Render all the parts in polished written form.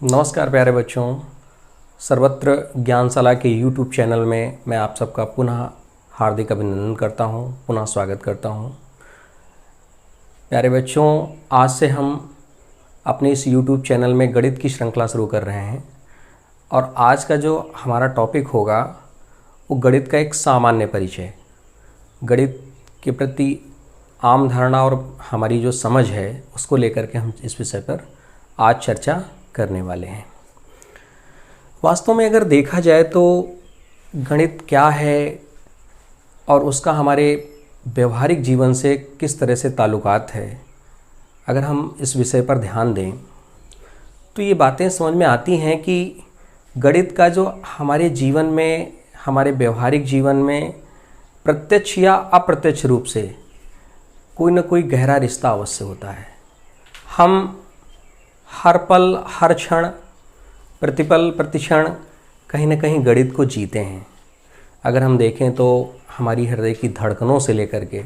नमस्कार प्यारे बच्चों, सर्वत्र ज्ञानशाला के YouTube चैनल में मैं आप सबका पुनः हार्दिक अभिनंदन करता हूं, पुनः स्वागत करता हूं। प्यारे बच्चों, आज से हम अपने इस YouTube चैनल में गणित की श्रृंखला शुरू कर रहे हैं और आज का जो हमारा टॉपिक होगा वो गणित का एक सामान्य परिचय, गणित के प्रति आम धारणा और हमारी जो समझ है उसको लेकर के हम इस विषय पर आज चर्चा करने वाले हैं। वास्तव में अगर देखा जाए तो गणित क्या है और उसका हमारे व्यवहारिक जीवन से किस तरह से ताल्लुकात है, अगर हम इस विषय पर ध्यान दें तो ये बातें समझ में आती हैं कि गणित का जो हमारे जीवन में, हमारे व्यवहारिक जीवन में प्रत्यक्ष या अप्रत्यक्ष रूप से कोई न कोई गहरा रिश्ता अवश्य होता है। हम हर पल, हर क्षण, प्रतिपल, प्रतिक्षण कहीं न कहीं गणित को जीते हैं। अगर हम देखें तो हमारी हृदय की धड़कनों से लेकर के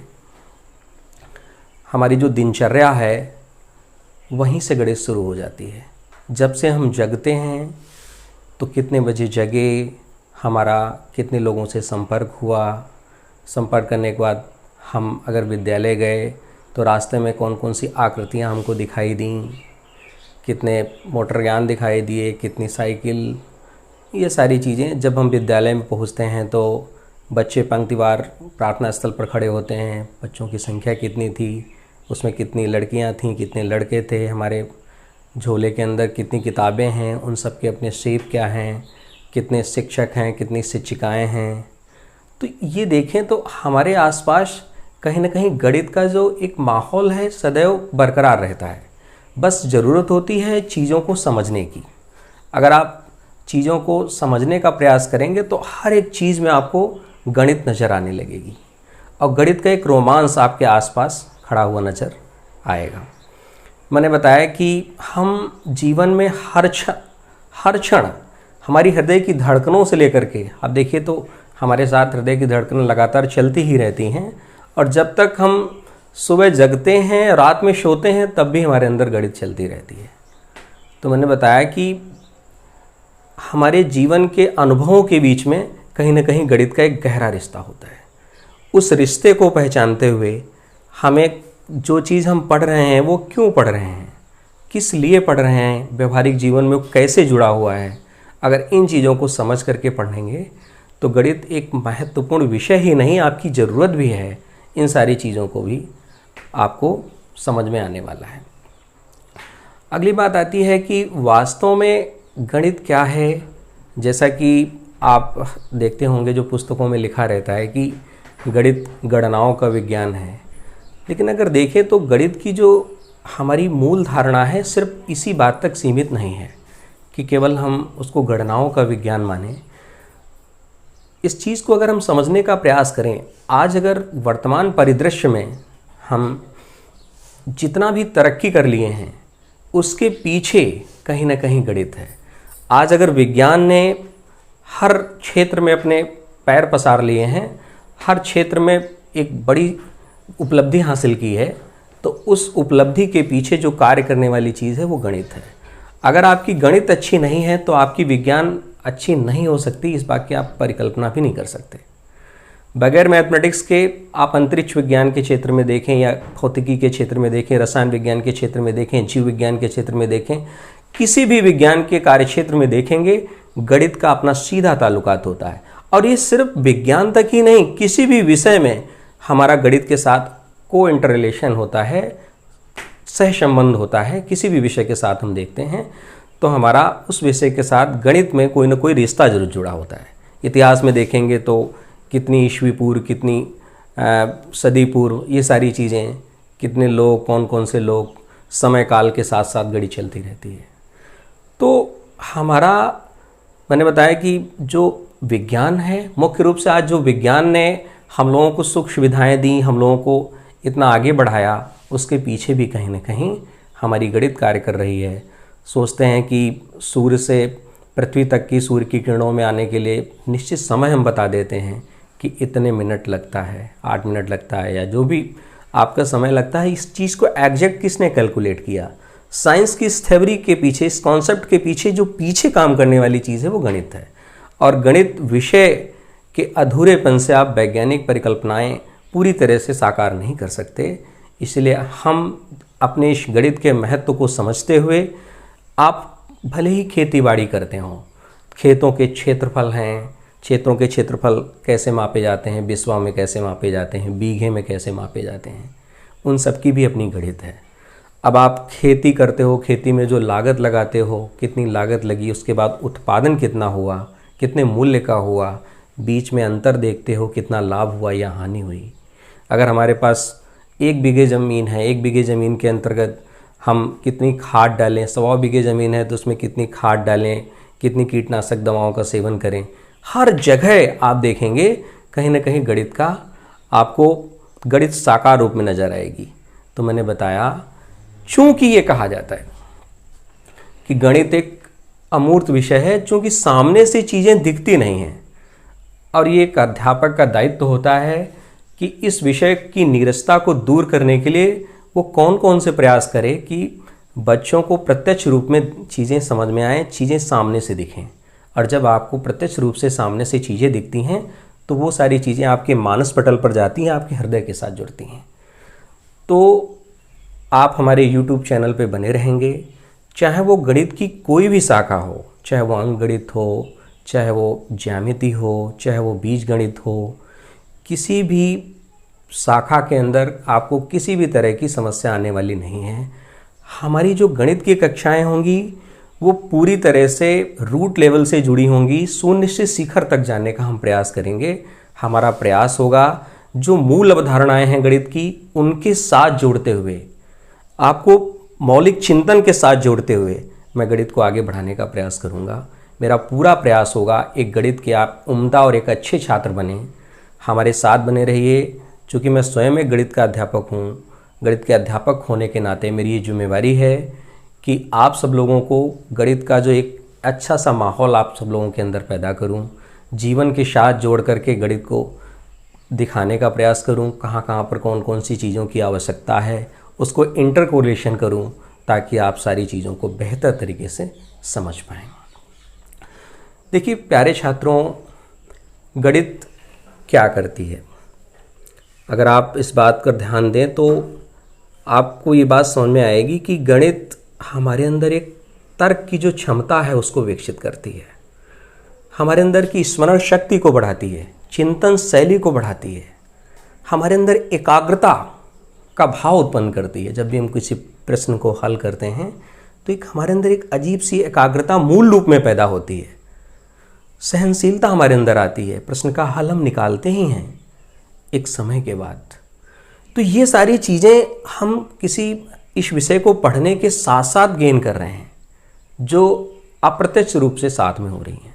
हमारी जो दिनचर्या है वहीं से गणित शुरू हो जाती है। जब से हम जगते हैं तो कितने बजे जगे, हमारा कितने लोगों से संपर्क हुआ, संपर्क करने के बाद हम अगर विद्यालय गए तो रास्ते में कौन कौन सी आकृतियाँ हमको दिखाई दी, कितने मोटर यान दिखाई दिए, कितनी साइकिल, ये सारी चीज़ें। जब हम विद्यालय में पहुंचते हैं तो बच्चे पंक्तिवार प्रार्थना स्थल पर खड़े होते हैं, बच्चों की संख्या कितनी थी, उसमें कितनी लड़कियां थीं, कितने लड़के थे, हमारे झोले के अंदर कितनी किताबें हैं, उन सब के अपने शेप क्या हैं, कितने शिक्षक हैं, कितनी शिक्षिकाएँ हैं। तो ये देखें तो हमारे आसपास कहीं ना कहीं गणित का जो एक माहौल है सदैव बरकरार रहता है। बस ज़रूरत होती है चीज़ों को समझने की। अगर आप चीज़ों को समझने का प्रयास करेंगे तो हर एक चीज़ में आपको गणित नज़र आने लगेगी और गणित का एक रोमांस आपके आसपास खड़ा हुआ नज़र आएगा। मैंने बताया कि हम जीवन में हर क्षण हमारी हृदय की धड़कनों से लेकर के, आप देखिए तो हमारे साथ हृदय की धड़कनें लगातार चलती ही रहती हैं और जब तक हम सुबह जगते हैं, रात में सोते हैं, तब भी हमारे अंदर गणित चलती रहती है। तो मैंने बताया कि हमारे जीवन के अनुभवों के बीच में कहीं ना कहीं गणित का एक गहरा रिश्ता होता है। उस रिश्ते को पहचानते हुए हमें जो चीज़ हम पढ़ रहे हैं वो क्यों पढ़ रहे हैं, किस लिए पढ़ रहे हैं, व्यवहारिक जीवन में वो कैसे जुड़ा हुआ है, अगर इन चीज़ों को समझ करके पढ़ेंगे तो गणित एक महत्वपूर्ण विषय ही नहीं, आपकी ज़रूरत भी है। इन सारी चीज़ों को भी आपको समझ में आने वाला है। अगली बात आती है कि वास्तव में गणित क्या है। जैसा कि आप देखते होंगे जो पुस्तकों में लिखा रहता है कि गणित गणनाओं का विज्ञान है, लेकिन अगर देखें तो गणित की जो हमारी मूल धारणा है सिर्फ इसी बात तक सीमित नहीं है कि केवल हम उसको गणनाओं का विज्ञान माने। इस चीज़ को अगर हम समझने का प्रयास करें, आज अगर वर्तमान परिदृश्य में हम जितना भी तरक्की कर लिए हैं उसके पीछे कहीं ना कहीं गणित है। आज अगर विज्ञान ने हर क्षेत्र में अपने पैर पसार लिए हैं, हर क्षेत्र में एक बड़ी उपलब्धि हासिल की है, तो उस उपलब्धि के पीछे जो कार्य करने वाली चीज़ है वो गणित है। अगर आपकी गणित अच्छी नहीं है तो आपकी विज्ञान अच्छी नहीं हो सकती, इस बात की आप परिकल्पना भी नहीं कर सकते। बगैर मैथमेटिक्स के आप अंतरिक्ष विज्ञान के क्षेत्र में देखें या भौतिकी के क्षेत्र में देखें, रसायन विज्ञान के क्षेत्र में देखें, जीव विज्ञान के क्षेत्र में देखें, किसी भी विज्ञान के कार्य क्षेत्र में देखेंगे गणित का अपना सीधा ताल्लुकात होता है। और ये सिर्फ विज्ञान तक ही नहीं, किसी भी विषय में हमारा गणित के साथ को इंटर रिलेशन होता है, सह संबंध होता है। किसी भी विषय के साथ हम देखते हैं तो हमारा उस विषय के साथ गणित में कोई ना कोई रिश्ता जरूर जुड़ा होता है। इतिहास में देखेंगे तो कितनी ईस्वी पूर्व, कितनी सदी पूर्व, ये सारी चीज़ें, कितने लोग, कौन कौन से लोग, समय काल के साथ साथ गणित चलती रहती है। तो हमारा, मैंने बताया कि जो विज्ञान है, मुख्य रूप से आज जो विज्ञान ने हम लोगों को सुख सुविधाएं दी, हम लोगों को इतना आगे बढ़ाया, उसके पीछे भी कहीं ना कहीं हमारी गणित कार्य कर रही है। सोचते हैं कि सूर्य से पृथ्वी तक की सूर्य की किरणों में आने के लिए निश्चित समय हम बता देते हैं कि इतने मिनट लगता है, 8 मिनट लगता है, या जो भी आपका समय लगता है। इस चीज़ को एग्जैक्ट किसने कैलकुलेट किया? साइंस की इस थ्योरी के पीछे, इस कॉन्सेप्ट के पीछे जो पीछे काम करने वाली चीज़ है वो गणित है। और गणित विषय के अधूरेपन से आप वैज्ञानिक परिकल्पनाएं पूरी तरह से साकार नहीं कर सकते। इसलिए हम अपने इस गणित के महत्व को समझते हुए, आप भले ही खेती बाड़ी करते हों, खेतों के क्षेत्रफल हैं, क्षेत्रों के क्षेत्रफल कैसे मापे जाते हैं, बिस्वा में कैसे मापे जाते हैं, बीघे में कैसे मापे जाते हैं, उन सब की भी अपनी गणित है। अब आप खेती करते हो, खेती में जो लागत लगाते हो, कितनी लागत लगी, उसके बाद उत्पादन कितना हुआ, कितने मूल्य का हुआ, बीच में अंतर देखते हो, कितना लाभ हुआ या हानि हुई। अगर हमारे पास 1 बीघे ज़मीन है, 1 बीघे ज़मीन के अंतर्गत हम कितनी खाद डालें, 100 बीघे ज़मीन है तो उसमें कितनी खाद डालें, कितनी कीटनाशक दवाओं का सेवन करें, हर जगह आप देखेंगे कहीं ना कहीं गणित का, आपको गणित साकार रूप में नजर आएगी। तो मैंने बताया, चूंकि ये कहा जाता है कि गणित एक अमूर्त विषय है, चूंकि सामने से चीज़ें दिखती नहीं हैं, और ये एक अध्यापक का दायित्व होता है कि इस विषय की नीरसता को दूर करने के लिए वो कौन कौन से प्रयास करे कि बच्चों को प्रत्यक्ष रूप में चीज़ें समझ में आएँ, चीज़ें सामने से दिखें। और जब आपको प्रत्यक्ष रूप से सामने से चीज़ें दिखती हैं तो वो सारी चीज़ें आपके मानस पटल पर जाती हैं, आपके हृदय के साथ जुड़ती हैं। तो आप हमारे YouTube चैनल पे बने रहेंगे, चाहे वो गणित की कोई भी शाखा हो, चाहे वो अंकगणित हो, चाहे वो ज्यामिति हो, चाहे वो बीजगणित हो, किसी भी शाखा के अंदर आपको किसी भी तरह की समस्या आने वाली नहीं है। हमारी जो गणित की कक्षाएं होंगी वो पूरी तरह से रूट लेवल से जुड़ी होंगी, शून्य से शिखर तक जाने का हम प्रयास करेंगे। हमारा प्रयास होगा जो मूल अवधारणाएं हैं गणित की, उनके साथ जोड़ते हुए, आपको मौलिक चिंतन के साथ जोड़ते हुए मैं गणित को आगे बढ़ाने का प्रयास करूंगा। मेरा पूरा प्रयास होगा एक गणित के आप उम्दा और एक अच्छे छात्र बने। हमारे साथ बने रहिए। चूँकि मैं स्वयं एक गणित का अध्यापक हूँ, गणित के अध्यापक होने के नाते मेरी ये जिम्मेवारी है कि आप सब लोगों को गणित का जो एक अच्छा सा माहौल आप सब लोगों के अंदर पैदा करूं, जीवन के साथ जोड़ करके गणित को दिखाने का प्रयास करूं, कहाँ कहाँ पर कौन कौन सी चीज़ों की आवश्यकता है उसको इंटर कोरिलेशन करूं, ताकि आप सारी चीज़ों को बेहतर तरीके से समझ पाएँ। देखिए प्यारे छात्रों, गणित क्या करती है, अगर आप इस बात पर ध्यान दें तो आपको ये बात समझ में आएगी कि गणित हमारे अंदर एक तर्क की जो क्षमता है उसको विकसित करती है, हमारे अंदर की स्मरण शक्ति को बढ़ाती है, चिंतन शैली को बढ़ाती है, हमारे अंदर एकाग्रता का भाव उत्पन्न करती है। जब भी हम किसी प्रश्न को हल करते हैं तो एक हमारे अंदर एक अजीब सी एकाग्रता मूल रूप में पैदा होती है, सहनशीलता हमारे अंदर आती है, प्रश्न का हल हम निकालते ही हैं एक समय के बाद। तो ये सारी चीज़ें हम किसी इस विषय को पढ़ने के साथ साथ गेन कर रहे हैं, जो अप्रत्यक्ष रूप से साथ में हो रही हैं।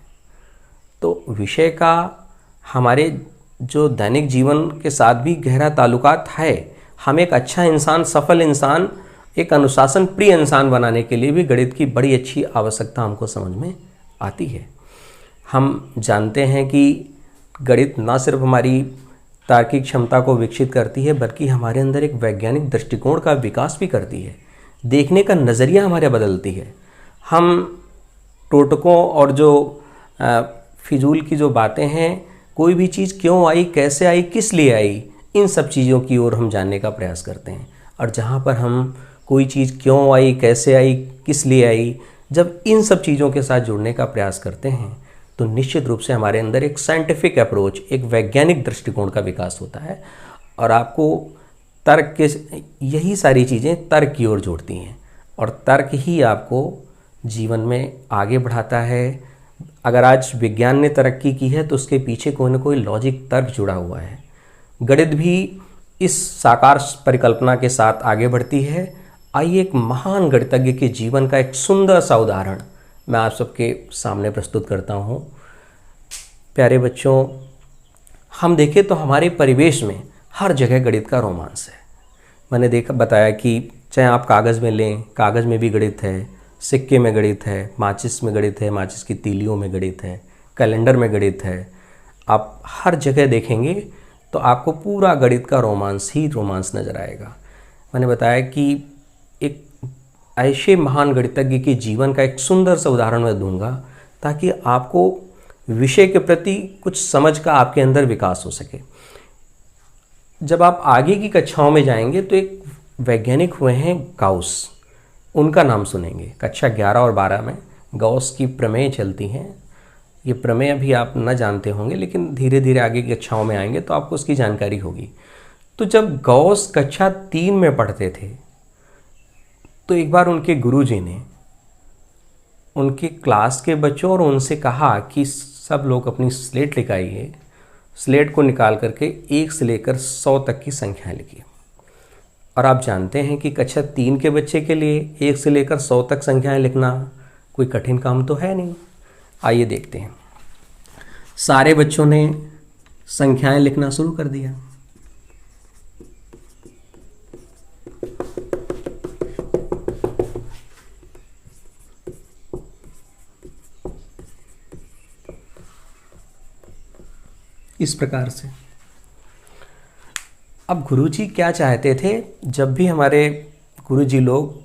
तो विषय का हमारे जो दैनिक जीवन के साथ भी गहरा ताल्लुकात है। हम एक अच्छा इंसान, सफल इंसान, एक अनुशासन प्रिय इंसान बनाने के लिए भी गणित की बड़ी अच्छी आवश्यकता हमको समझ में आती है। हम जानते हैं कि गणित ना सिर्फ हमारी तार्किक क्षमता को विकसित करती है, बल्कि हमारे अंदर एक वैज्ञानिक दृष्टिकोण का विकास भी करती है, देखने का नज़रिया हमारा बदलती है। हम टोटकों और जो फिजूल की जो बातें हैं, कोई भी चीज़ क्यों आई, कैसे आई, किस लिए आई, इन सब चीज़ों की ओर हम जानने का प्रयास करते हैं। और जहाँ पर हम कोई चीज़ क्यों आई, कैसे आई, किस लिए आई, जब इन सब चीज़ों के साथ जुड़ने का प्रयास करते हैं तो निश्चित रूप से हमारे अंदर एक साइंटिफिक अप्रोच, एक वैज्ञानिक दृष्टिकोण का विकास होता है। और आपको तर्क के, यही सारी चीज़ें तर्क की ओर जोड़ती हैं, और तर्क ही आपको जीवन में आगे बढ़ाता है। अगर आज विज्ञान ने तरक्की की है तो उसके पीछे कोई ना कोई लॉजिक, तर्क जुड़ा हुआ है। गणित भी इस साकार परिकल्पना के साथ आगे बढ़ती है। आइए एक महान गणितज्ञ के जीवन का एक सुंदर सा उदाहरण मैं आप सबके सामने प्रस्तुत करता हूँ। प्यारे बच्चों, हम देखें तो हमारे परिवेश में हर जगह गणित का रोमांस है। मैंने बताया कि चाहे आप कागज़ में लें, कागज़ में भी गणित है, सिक्के में गणित है, माचिस में गणित है, माचिस की तीलियों में गणित है, कैलेंडर में गणित है। आप हर जगह देखेंगे तो आपको पूरा गणित का रोमांस ही रोमांस नज़र आएगा। मैंने बताया कि एक ऐसे महान गणितज्ञ के जीवन का एक सुंदर सा उदाहरण मैं दूंगा ताकि आपको विषय के प्रति कुछ समझ का आपके अंदर विकास हो सके। जब आप आगे की कक्षाओं में जाएंगे तो एक वैज्ञानिक हुए हैं गाउस, उनका नाम सुनेंगे। कक्षा 11 और 12 में गाउस की प्रमेय चलती हैं। ये प्रमेय अभी आप न जानते होंगे, लेकिन धीरे धीरे आगे की कक्षाओं में आएंगे तो आपको उसकी जानकारी होगी। तो जब गाउस कक्षा 3 में पढ़ते थे तो एक बार उनके गुरुजी ने उनके क्लास के बच्चों और उनसे कहा कि सब लोग अपनी स्लेट लेकर आइए, स्लेट को निकाल करके 1 से लेकर 100 तक की संख्याएं लिखिए। और आप जानते हैं कि कक्षा 3 के बच्चे के लिए 1 से लेकर 100 तक संख्याएं लिखना कोई कठिन काम तो है नहीं। आइए देखते हैं। सारे बच्चों ने संख्याएं लिखना शुरू कर दिया। इस प्रकार से अब गुरुजी क्या चाहते थे, जब भी हमारे गुरुजी लोग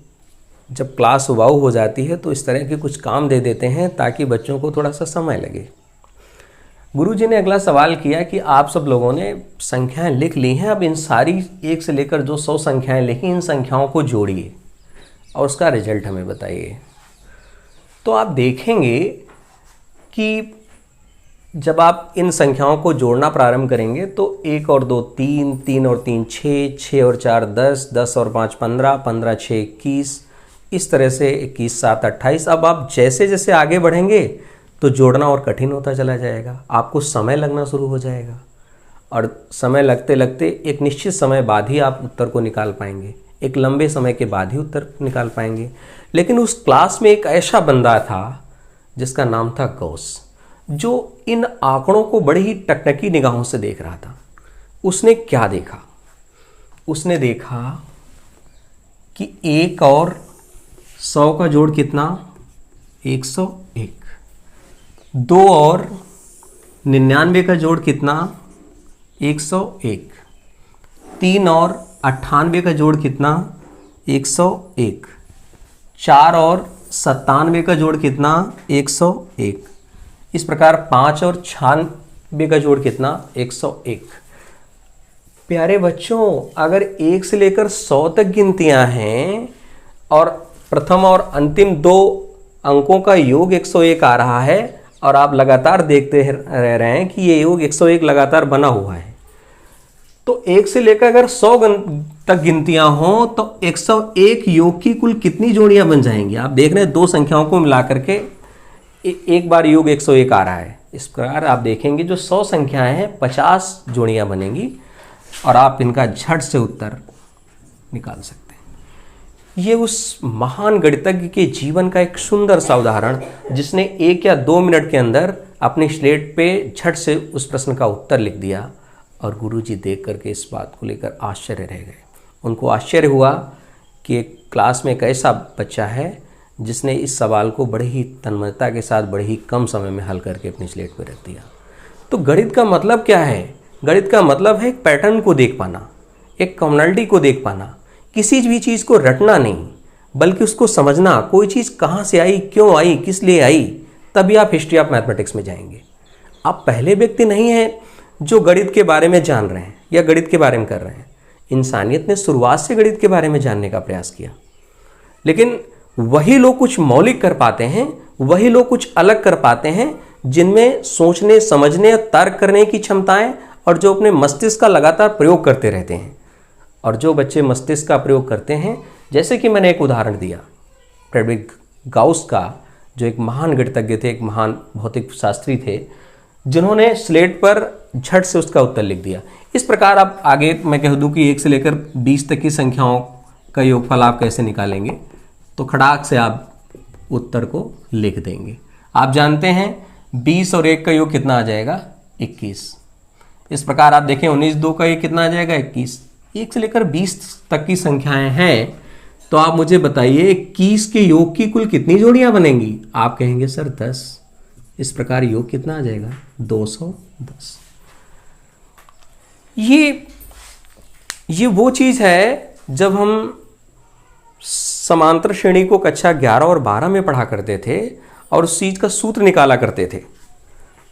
जब क्लास उबाऊ हो जाती है तो इस तरह के कुछ काम दे देते हैं ताकि बच्चों को थोड़ा सा समय लगे। गुरुजी ने अगला सवाल किया कि आप सब लोगों ने संख्याएं लिख ली हैं, अब इन सारी 1 से लेकर जो 100 संख्याएं लिखी, इन संख्याओं को जोड़िए और उसका रिजल्ट हमें बताइए। तो आप देखेंगे कि जब आप इन संख्याओं को जोड़ना प्रारंभ करेंगे तो 1 और 2 3, 3 और 3 6, 6 और 4 10, 10 और 5 15, 15 6 21, इस तरह से 21 7 28। अब आप जैसे जैसे आगे बढ़ेंगे तो जोड़ना और कठिन होता चला जाएगा, आपको समय लगना शुरू हो जाएगा और समय लगते लगते एक निश्चित समय बाद ही आप उत्तर को निकाल पाएंगे, एक लंबे समय के बाद ही उत्तर निकाल पाएंगे। लेकिन उस क्लास में एक ऐसा बंदा था जिसका नाम था गौस, जो इन आंकड़ों को बड़ी ही टकटकी निगाहों से देख रहा था। उसने क्या देखा? उसने देखा कि 1 और 100 का जोड़ कितना? 101। 2 और 99 का जोड़ कितना? 101। 3 और 98 का जोड़ कितना? 101। 4 और 97 का जोड़ कितना? 101। इस प्रकार 5 और 96 का जोड़ कितना? 101। प्यारे बच्चों, अगर 1 से लेकर 100 तक गिनतियां हैं और प्रथम और अंतिम 2 अंकों का योग 101 आ रहा है और आप लगातार देखते रह रहे हैं कि ये योग 101 लगातार बना हुआ है, तो 1 से लेकर अगर 100 तक गिनतियां हों तो 101 योग की कुल कितनी जोड़ियां बन जाएंगी? आप देख रहे हैं 2 संख्याओं को मिला करके एक बार योग 101 आ रहा है। इस प्रकार आप देखेंगे जो 100 संख्याएं हैं 50 जोड़ियां बनेंगी और आप इनका झट से उत्तर निकाल सकते हैं। ये उस महान गणितज्ञ के जीवन का एक सुंदर सा उदाहरण, जिसने 1 या 2 मिनट के अंदर अपनी स्लेट पे झट से उस प्रश्न का उत्तर लिख दिया और गुरुजी देख करके इस बात को लेकर आश्चर्य रह गए। उनको आश्चर्य हुआ कि एक क्लास में एक ऐसा बच्चा है जिसने इस सवाल को बड़े ही तन्मयता के साथ बड़े ही कम समय में हल करके अपनी स्लेट पर रख दिया। तो गणित का मतलब क्या है? गणित का मतलब है एक पैटर्न को देख पाना, एक कॉमनलिटी को देख पाना, किसी भी चीज़ को रटना नहीं बल्कि उसको समझना, कोई चीज़ कहाँ से आई, क्यों आई, किस लिए आई, तभी आप हिस्ट्री ऑफ मैथमेटिक्स में जाएंगे। आप पहले व्यक्ति नहीं हैं जो गणित के बारे में जान रहे हैं या गणित के बारे में कर रहे हैं। इंसानियत ने शुरुआत से गणित के बारे में जानने का प्रयास किया, लेकिन वही लोग कुछ मौलिक कर पाते हैं, वही लोग कुछ अलग कर पाते हैं जिनमें सोचने, समझने, तर्क करने की क्षमताएं और जो अपने मस्तिष्क का लगातार प्रयोग करते रहते हैं। और जो बच्चे मस्तिष्क का प्रयोग करते हैं, जैसे कि मैंने एक उदाहरण दिया फ्रेडरिक गाउस का, जो एक महान गणितज्ञ थे, एक महान भौतिक शास्त्री थे, जिन्होंने स्लेट पर झट से उसका उत्तर लिख दिया। इस प्रकार आप आगे मैं कह दूं कि 1 से लेकर 20 तक की संख्याओं का योगफल आप कैसे निकालेंगे, तो खड़ाक से आप उत्तर को लिख देंगे। आप जानते हैं 20 और 1 का योग कितना आ जाएगा? 21। इस प्रकार आप देखें 19 2 का योग कितना आ जाएगा? 21। 1 से लेकर 20 तक की संख्याएं हैं, तो आप मुझे बताइए 21 के योग की कुल कितनी जोड़ियां बनेंगी? आप कहेंगे सर 10। इस प्रकार योग कितना आ जाएगा? 210। ये वो चीज़ है जब हम समांतर श्रेणी को कक्षा 11 और 12 में पढ़ा करते थे और उस चीज का सूत्र निकाला करते थे,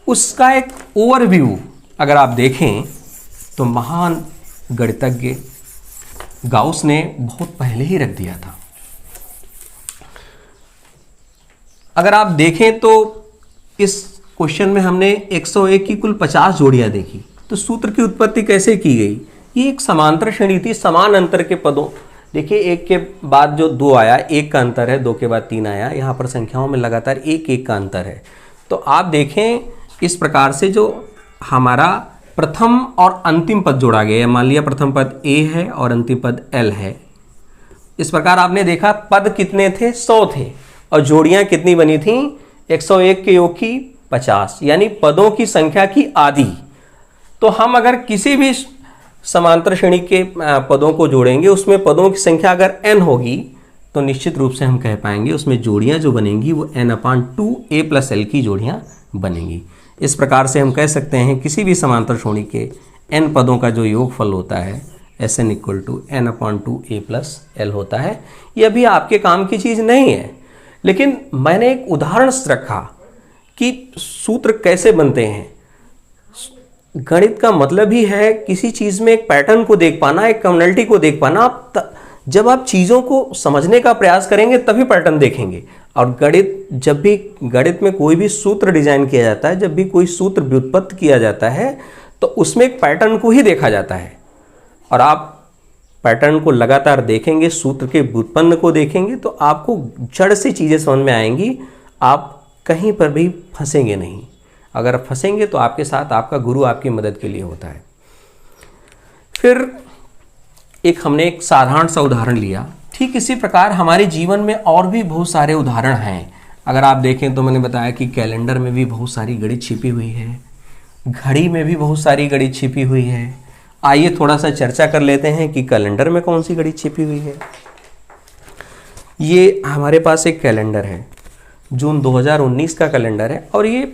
उसका एक ओवरव्यू अगर आप देखें तो महान गणितज्ञ गाउस ने बहुत पहले ही रख दिया था। अगर आप देखें तो इस क्वेश्चन में हमने 101 की कुल 50 जोड़ियां देखी, तो सूत्र की उत्पत्ति कैसे की गई? ये एक समांतर श्रेणी थी, समान अंतर के पदों, देखिए एक के बाद जो 2 आया, 1 का अंतर है, 2 के बाद 3 आया, यहाँ पर संख्याओं में लगातार 1 का अंतर है। तो आप देखें इस प्रकार से जो हमारा प्रथम और अंतिम पद जोड़ा गया है, मान लिया प्रथम पद A है और अंतिम पद L है, इस प्रकार आपने देखा पद कितने थे? 100 थे और जोड़ियां कितनी बनी थी? 101 के योग की 50, यानी पदों की संख्या की आधी। तो हम अगर किसी भी समांतर श्रेणी के पदों को जोड़ेंगे, उसमें पदों की संख्या अगर n होगी तो निश्चित रूप से हम कह पाएंगे उसमें जोड़ियां जो बनेंगी वो n/2 A + L की जोड़ियां बनेंगी। इस प्रकार से हम कह सकते हैं किसी भी समांतर श्रेणी के n पदों का जो योगफल होता है Sn = n/2 A + L होता है। यह भी आपके काम की चीज़ नहीं है, लेकिन मैंने एक उदाहरण रखा कि सूत्र कैसे बनते हैं। गणित का मतलब ही है किसी चीज़ में एक पैटर्न को देख पाना, एक कम्युनिटी को देख पाना। जब आप चीज़ों को समझने का प्रयास करेंगे तभी पैटर्न देखेंगे। और जब भी गणित में कोई भी सूत्र डिजाइन किया जाता है, जब भी कोई सूत्र व्युत्पत्ति किया जाता है, तो उसमें एक पैटर्न को ही देखा जाता है। और आप पैटर्न को लगातार देखेंगे, सूत्र के व्युत्पन्न को देखेंगे, तो आपको जड़ से चीज़ें समझ में आएंगी। आप कहीं पर भी फंसेंगे नहीं। अगर फंसेंगे तो आपके साथ आपका गुरु आपकी मदद के लिए होता है। फिर हमने एक साधारण सा उदाहरण लिया। ठीक इसी प्रकार हमारे जीवन में और भी बहुत सारे उदाहरण हैं। अगर आप देखें तो मैंने बताया कि कैलेंडर में भी बहुत सारी गणित छिपी हुई है, घड़ी में भी बहुत सारी गणित छिपी हुई है। आइए थोड़ा सा चर्चा कर लेते हैं कि कैलेंडर में कौन सी गणित छिपी हुई है। ये हमारे पास एक कैलेंडर है, जून 2019 का कैलेंडर है, और ये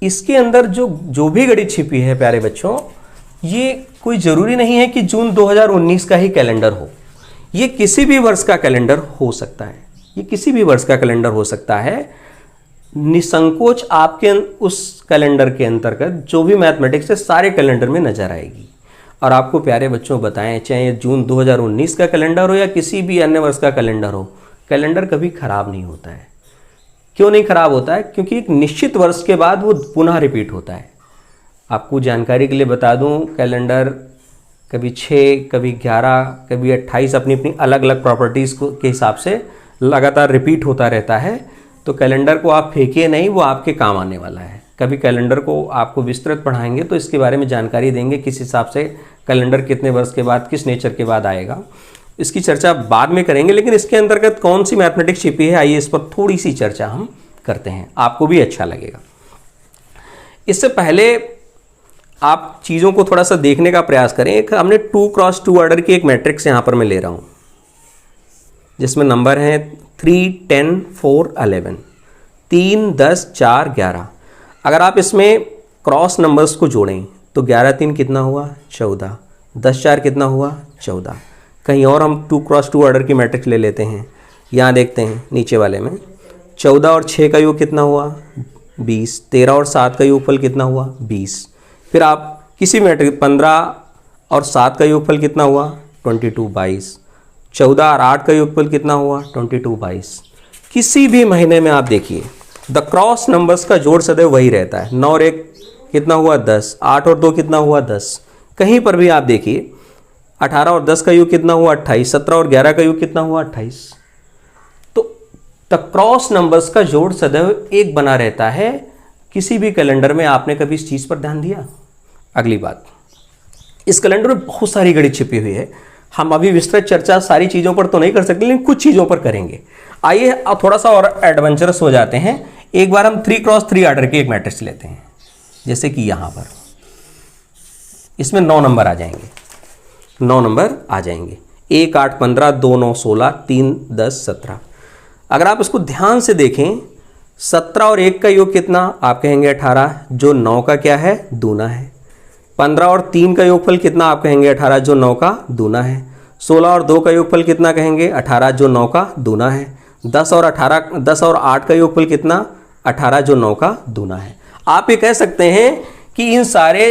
इसके अंदर जो भी गणित छिपी है प्यारे बच्चों, ये कोई ज़रूरी नहीं है कि जून 2019 का ही कैलेंडर हो। ये किसी भी वर्ष का कैलेंडर हो सकता है, ये किसी भी वर्ष का कैलेंडर हो सकता है। निसंकोच आपके उस कैलेंडर के अंतर्गत जो भी मैथमेटिक्स है सारे कैलेंडर में नजर आएगी। और आपको प्यारे बच्चों बताएं, चाहे जून 2019 का कैलेंडर हो या किसी भी अन्य वर्ष का कैलेंडर हो, कैलेंडर कभी खराब नहीं होता है। क्यों नहीं खराब होता है? क्योंकि एक निश्चित वर्ष के बाद वो पुनः रिपीट होता है। आपको जानकारी के लिए बता दूं, कैलेंडर कभी 6, कभी 11, कभी 28 अपनी अपनी अलग अलग प्रॉपर्टीज़ के हिसाब से लगातार रिपीट होता रहता है। तो कैलेंडर को आप फेंकिए नहीं, वो आपके काम आने वाला है। कभी कैलेंडर को आपको विस्तृत पढ़ाएंगे तो इसके बारे में जानकारी देंगे, किस हिसाब से कैलेंडर कितने वर्ष के बाद, किस नेचर के बाद आएगा, इसकी चर्चा बाद में करेंगे। लेकिन इसके अंतर्गत कौन सी मैथमेटिक्स छिपी है, आइए इस पर थोड़ी सी चर्चा हम करते हैं, आपको भी अच्छा लगेगा। इससे पहले आप चीज़ों को थोड़ा सा देखने का प्रयास करें। एक हमने 2x2 ऑर्डर की एक मैट्रिक्स यहाँ पर मैं ले रहा हूँ, जिसमें नंबर हैं 3, 10, 4, 11, 3, 10, 4, 11। अगर आप इसमें क्रॉस नंबर्स को जोड़ें तो 11 3 कितना हुआ? 14। 10 4 कितना हुआ? 14। कहीं और हम 2x2 ऑर्डर की मैट्रिक्स ले लेते हैं। यहाँ देखते हैं नीचे वाले में 14 और 6 का योग कितना हुआ? 20। 13 और 7 का योगफल कितना हुआ? 20। फिर आप किसी मैट्रिक्स 15 और 7 का योगफल कितना हुआ? 22, 22। 14 और 8 का योगफल कितना हुआ? 22, 22। किसी भी महीने में आप देखिए द क्रॉस नंबर्स का जोड़ सदैव वही रहता है। 9 और 1 कितना हुआ? 10। 8 और 2 कितना हुआ? 10। कहीं पर भी आप देखिए 18 और 10 का योग कितना हुआ? 28। 17 और 11 का योग कितना हुआ? 28। तो द क्रॉस नंबर्स का जोड़ सदैव एक बना रहता है किसी भी कैलेंडर में। आपने कभी इस चीज़ पर ध्यान दिया? अगली बात, इस कैलेंडर में बहुत सारी गणित छिपी हुई है। हम अभी विस्तृत चर्चा सारी चीज़ों पर तो नहीं कर सकते, लेकिन कुछ चीज़ों पर करेंगे। आइए अब थोड़ा सा और एडवेंचरस हो जाते हैं। एक बार हम 3x3 ऑर्डर की एक मैट्रिक्स लेते हैं, जैसे कि यहाँ पर इसमें 9 नंबर आ जाएंगे। 9 नंबर आ जाएंगे, 1, 8, 15, 2, 9, 16, 3, 10, 17। अगर आप इसको ध्यान से देखें, 17 और 1 का योग कितना? आप कहेंगे 18, जो 9 का क्या है? दूना है। 15 और 3 का योगफल कितना? आप कहेंगे 18, जो 9 का दूना है। 16 और 2 का योगफल कितना कहेंगे? 18 जो 9 का दूना है। 10 और 8 का योगफल कितना? 18 जो 9 का दूना है। आप ये कह सकते हैं कि इन सारे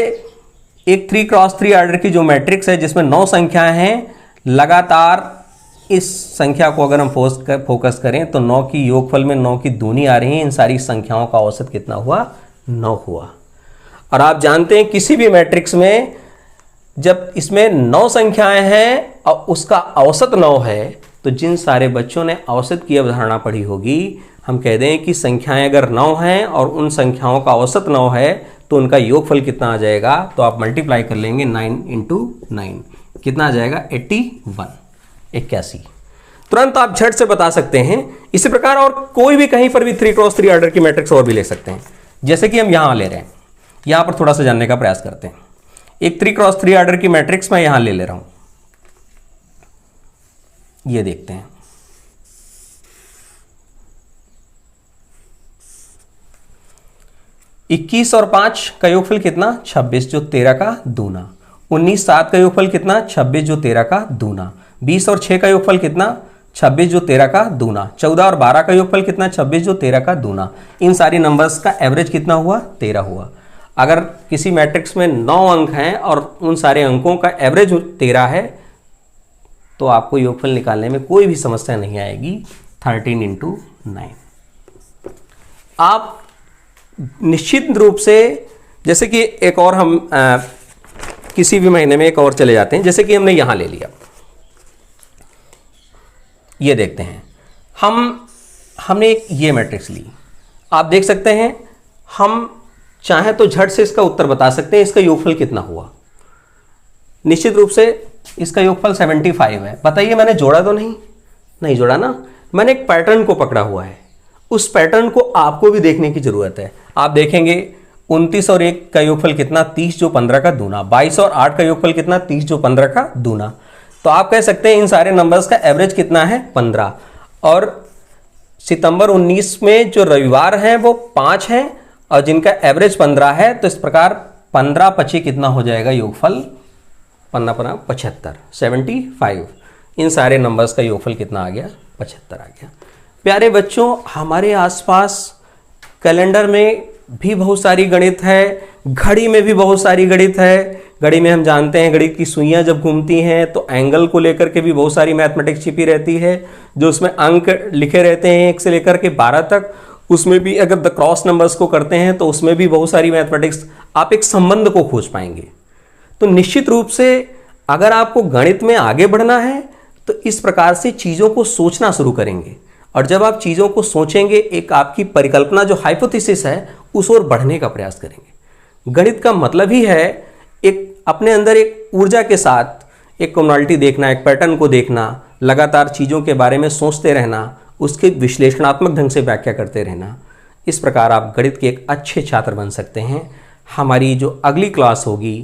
एक 3x3 आर्डर की जो मैट्रिक्स है जिसमें 9 संख्याएं हैं, लगातार इस संख्या को अगर हम फोकस करें तो 9 की योगफल में 9 की दूनी आ रही है। इन सारी संख्याओं का औसत कितना हुआ? 9 हुआ। और आप जानते हैं किसी भी मैट्रिक्स में जब इसमें 9 संख्याएं हैं और उसका औसत 9 है, तो जिन सारे बच्चों ने औसत की अवधारणा पढ़ी होगी, हम कह दें कि संख्याएं अगर 9 हैं और उन संख्याओं का औसत 9 है तो उनका योगफल कितना आ जाएगा? तो आप मल्टीप्लाई कर लेंगे 9 × 9, कितना आ जाएगा? 81। तुरंत आप झट से बता सकते हैं। इसी प्रकार और कोई भी कहीं पर भी 3x3 आर्डर की मैट्रिक्स और भी ले सकते हैं, जैसे कि हम यहां ले रहे हैं। यहां पर थोड़ा सा जानने का प्रयास करते हैं। एक 3x3 आर्डर की मैट्रिक्स मैं यहां ले रहा हूं, ये देखते हैं। इक्कीस और 5 का योगफल कितना? 26 जो 13 का दूना। 19 7 का योगफल कितना? 26 जो 13 का दूना। 20 और 6 का योगफल कितना? 26 जो 13 का दूना। 14 और 12 का योगफल कितना? 26 जो 13 का दूना। इन सारी नंबर्स का एवरेज कितना हुआ? 13 हुआ। अगर किसी मैट्रिक्स में 9 अंक हैं और उन सारे अंकों का एवरेज 13 है तो आपको योगफल निकालने में कोई भी समस्या नहीं आएगी। 13 × 9। आप निश्चित रूप से, जैसे कि एक और हम किसी भी महीने में एक और चले जाते हैं, जैसे कि हमने यहां ले लिया, ये देखते हैं। हमने एक ये मैट्रिक्स ली, आप देख सकते हैं। हम चाहे तो झट से इसका उत्तर बता सकते हैं, इसका योगफल कितना हुआ। निश्चित रूप से इसका योगफल 75 है। बताइए मैंने जोड़ा तो नहीं जोड़ा ना, मैंने एक पैटर्न को पकड़ा हुआ है। उस पैटर्न को आपको भी देखने की जरूरत है। आप देखेंगे 29 और 1 का योगफल कितना? 30 जो 15 का दूना। 22 और 8 का योगफल कितना? 30 जो 15 का दूना। तो आप कह सकते हैं इन सारे नंबर्स का एवरेज कितना है? 15। और सितंबर 19 में जो रविवार है वो 5 है और जिनका एवरेज 15 है। तो इस प्रकार 15 25 कितना हो जाएगा योगफल? 15 75, 75। इन सारे नंबर्स का योगफल कितना आ गया? 75 आ गया। प्यारे बच्चों, हमारे आसपास कैलेंडर में भी बहुत सारी गणित है, घड़ी में भी बहुत सारी गणित है। घड़ी में हम जानते हैं गणित की सुइयां जब घूमती हैं तो एंगल को लेकर के भी बहुत सारी मैथमेटिक्स छिपी रहती है, जो उसमें अंक लिखे रहते हैं 1 से लेकर के 12 तक। उसमें भी अगर द क्रॉस नंबर्स को करते हैं तो उसमें भी बहुत सारी मैथमेटिक्स, आप एक संबंध को खोज पाएंगे। तो निश्चित रूप से अगर आपको गणित में आगे बढ़ना है तो इस प्रकार से चीज़ों को सोचना शुरू करेंगे। और जब आप चीज़ों को सोचेंगे, एक आपकी परिकल्पना जो हाइपोथेसिस है उस ओर बढ़ने का प्रयास करेंगे। गणित का मतलब ही है एक अपने अंदर एक ऊर्जा के साथ एक कॉमनैलिटी देखना, एक पैटर्न को देखना, लगातार चीज़ों के बारे में सोचते रहना, उसके विश्लेषणात्मक ढंग से व्याख्या करते रहना। इस प्रकार आप गणित के एक अच्छे छात्र बन सकते हैं। हमारी जो अगली क्लास होगी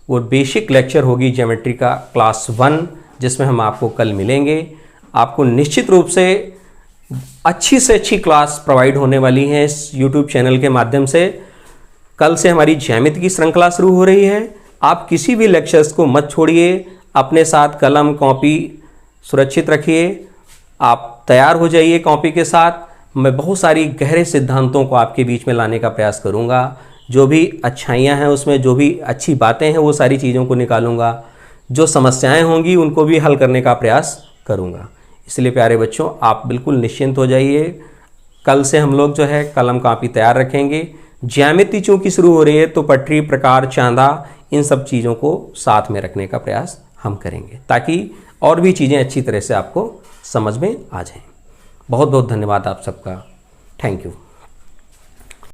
वो बेसिक लेक्चर होगी ज्योमेट्री का क्लास 1, जिसमें हम आपको कल मिलेंगे। आपको निश्चित रूप से अच्छी से अच्छी क्लास प्रोवाइड होने वाली है इस यूट्यूब चैनल के माध्यम से। कल से हमारी ज्यामिति की श्रृंखला शुरू हो रही है। आप किसी भी लेक्चर्स को मत छोड़िए, अपने साथ कलम कॉपी सुरक्षित रखिए। आप तैयार हो जाइए कॉपी के साथ। मैं बहुत सारी गहरे सिद्धांतों को आपके बीच में लाने का प्रयास करूंगा। जो भी अच्छाइयाँ हैं उसमें, जो भी अच्छी बातें हैं वो सारी चीज़ों को निकालूंगा। जो समस्याएं होंगी उनको भी हल करने का प्रयास करूंगा। इसलिए प्यारे बच्चों, आप बिल्कुल निश्चिंत हो जाइए। कल से हम लोग जो है कलम कापी तैयार रखेंगे। ज्यामिति चूँकि शुरू हो रही है तो पटरी, प्रकार, चांदा, इन सब चीज़ों को साथ में रखने का प्रयास हम करेंगे ताकि और भी चीज़ें अच्छी तरह से आपको समझ में आ जाएं। बहुत बहुत धन्यवाद आप सबका। Thank you.